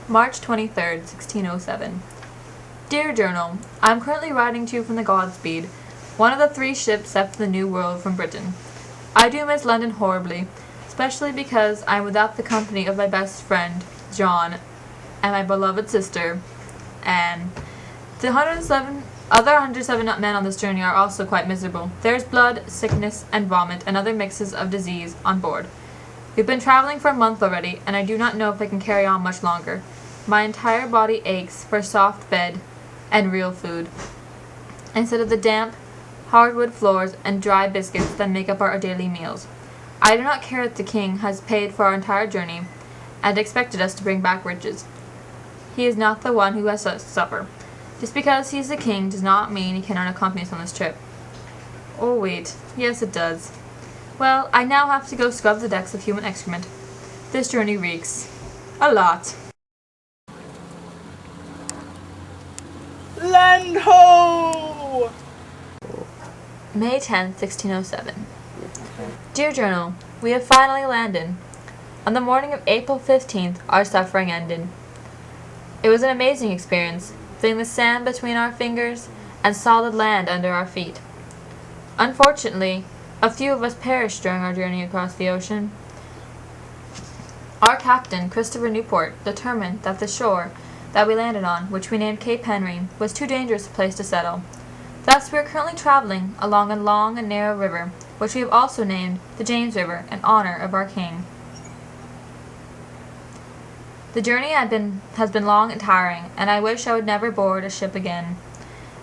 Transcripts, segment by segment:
March 23rd, 1607. Dear Journal, I am currently writing to you from the Godspeed, one of the 3 ships set for the New World from Britain. I do miss London horribly, especially because I am without the company of my best friend, John, and my beloved sister, Anne. The other 107 men on this journey are also quite miserable. There is blood, sickness, and vomit, and other mixes of disease on board. We've been traveling for a month already, and I do not know if I can carry on much longer. My entire body aches for a soft bed and real food, instead of the damp, hardwood floors and dry biscuits that make up our daily meals. I do not care that the king has paid for our entire journey and expected us to bring back riches. He is not the one who has to suffer. Just because he is the king does not mean he cannot accompany us on this trip. Oh wait, yes it does. Well, I now have to go scrub the decks of human excrement. This journey reeks. A lot. Land ho! May 10th, 1607. Dear Journal, we have finally landed. On the morning of April 15th, our suffering ended. It was an amazing experience, feeling the sand between our fingers and solid land under our feet. Unfortunately, a few of us perished during our journey across the ocean. Our captain, Christopher Newport, determined that the shore that we landed on, which we named Cape Henry, was too dangerous a place to settle. Thus we are currently traveling along a long and narrow river, which we have also named the James River in honor of our king. The journey has been long and tiring, and I wish I would never board a ship again.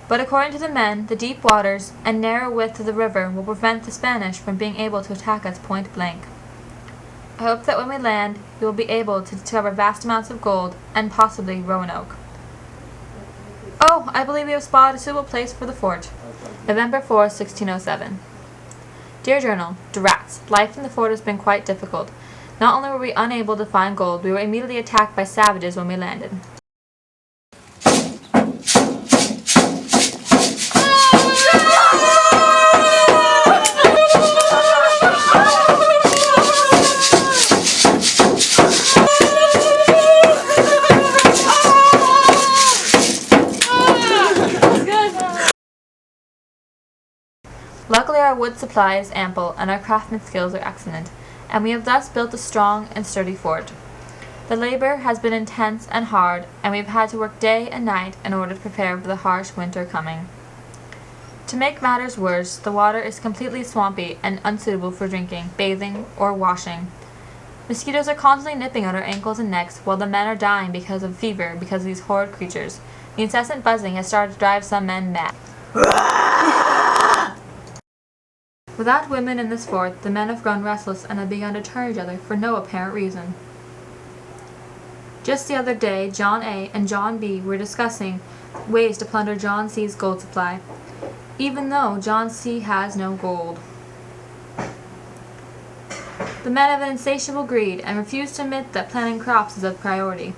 But according to the men, the deep waters and narrow width of the river will prevent the Spanish from being able to attack us point blank. I hope that when we land, we will be able to discover vast amounts of gold and possibly Roanoke. Oh, I believe we have spotted a suitable place for the fort. November 4th, 1607. Dear Journal, Drats, life in the fort has been quite difficult. Not only were we unable to find gold, we were immediately attacked by savages when we landed. Luckily our wood supply is ample and our craftsman skills are excellent, and we have thus built a strong and sturdy fort. The labor has been intense and hard, and we have had to work day and night in order to prepare for the harsh winter coming. To make matters worse, the water is completely swampy and unsuitable for drinking, bathing, or washing. Mosquitoes are constantly nipping at our ankles and necks, while the men are dying because of fever because of these horrid creatures. The incessant buzzing has started to drive some men mad. Without women in this fort, the men have grown restless and have begun to turn each other for no apparent reason. Just the other day, John A. and John B. were discussing ways to plunder John C.'s gold supply, even though John C. has no gold. The men have an insatiable greed and refuse to admit that planting crops is a priority.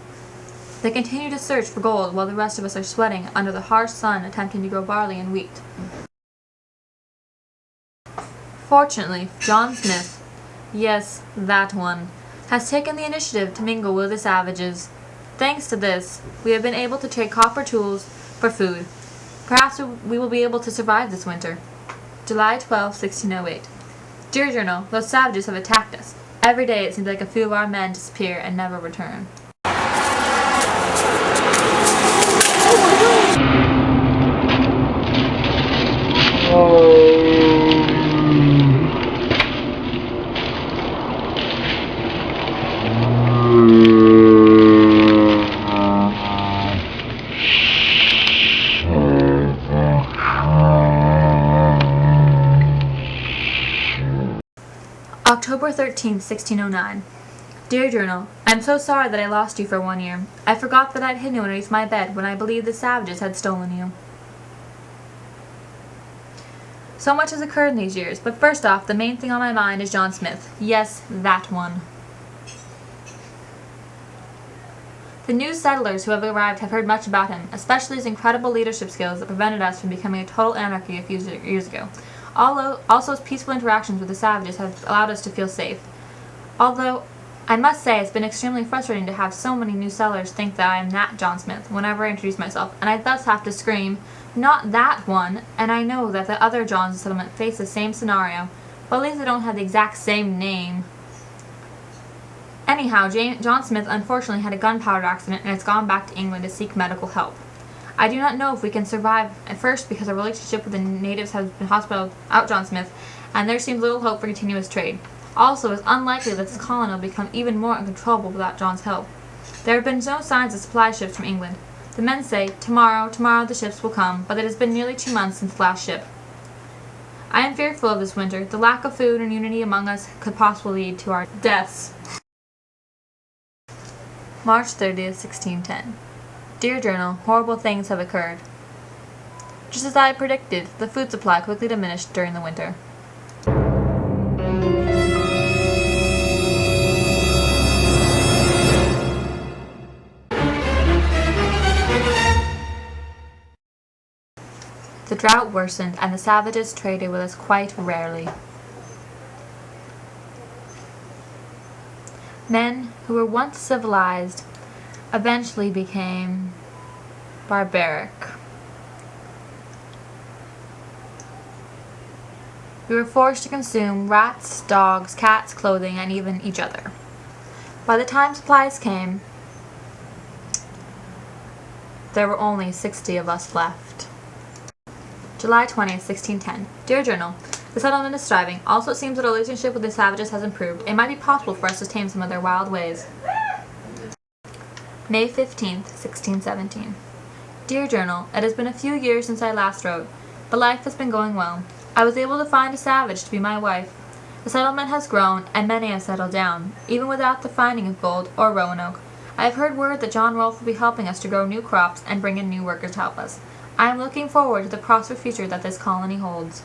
They continue to search for gold while the rest of us are sweating under the harsh sun attempting to grow barley and wheat. Fortunately, John Smith, yes, that one, has taken the initiative to mingle with the savages. Thanks to this, we have been able to trade copper tools for food. Perhaps we will be able to survive this winter. July 12, 1608. Dear Journal, those savages have attacked us. Every day it seems like a few of our men disappear and never return. October 13th, 1609. Dear Journal, I am so sorry that I lost you for 1 year. I forgot that I had hidden you underneath my bed when I believed the savages had stolen you. So much has occurred in these years, but first off, the main thing on my mind is John Smith. Yes, that one. The new settlers who have arrived have heard much about him, especially his incredible leadership skills that prevented us from becoming a total anarchy a few years ago. Also, his peaceful interactions with the savages have allowed us to feel safe. Although I must say it's been extremely frustrating to have so many new settlers think that I am that John Smith whenever I introduce myself, and I thus have to scream, "Not that one!" And I know that the other Johns in the settlement face the same scenario, but at least they don't have the exact same name. Anyhow, John Smith unfortunately had a gunpowder accident and has gone back to England to seek medical help. I do not know if we can survive, at first because our relationship with the natives has been hostile out John Smith, and there seems little hope for continuous trade. Also, it is unlikely that this colony will become even more uncontrollable without John's help. There have been no signs of supply ships from England. The men say, tomorrow the ships will come, but it has been nearly 2 months since the last ship. I am fearful of this winter. The lack of food and unity among us could possibly lead to our deaths. March 30th, 1610. Dear Journal, horrible things have occurred. Just as I had predicted, the food supply quickly diminished during the winter. The drought worsened, and the savages traded with us quite rarely. Men who were once civilized eventually became barbaric. We were forced to consume rats, dogs, cats, clothing, and even each other. By the time supplies came, there were only 60 of us left. July 20th, 1610. Dear Journal, the settlement is thriving. Also, it seems that our relationship with the savages has improved. It might be possible for us to tame some of their wild ways. May 15th, 1617. Dear Journal, it has been a few years since I last wrote, but life has been going well. I was able to find a savage to be my wife. The settlement has grown, and many have settled down, even without the finding of gold or Roanoke. I have heard word that John Rolfe will be helping us to grow new crops and bring in new workers to help us. I am looking forward to the prosperous future that this colony holds.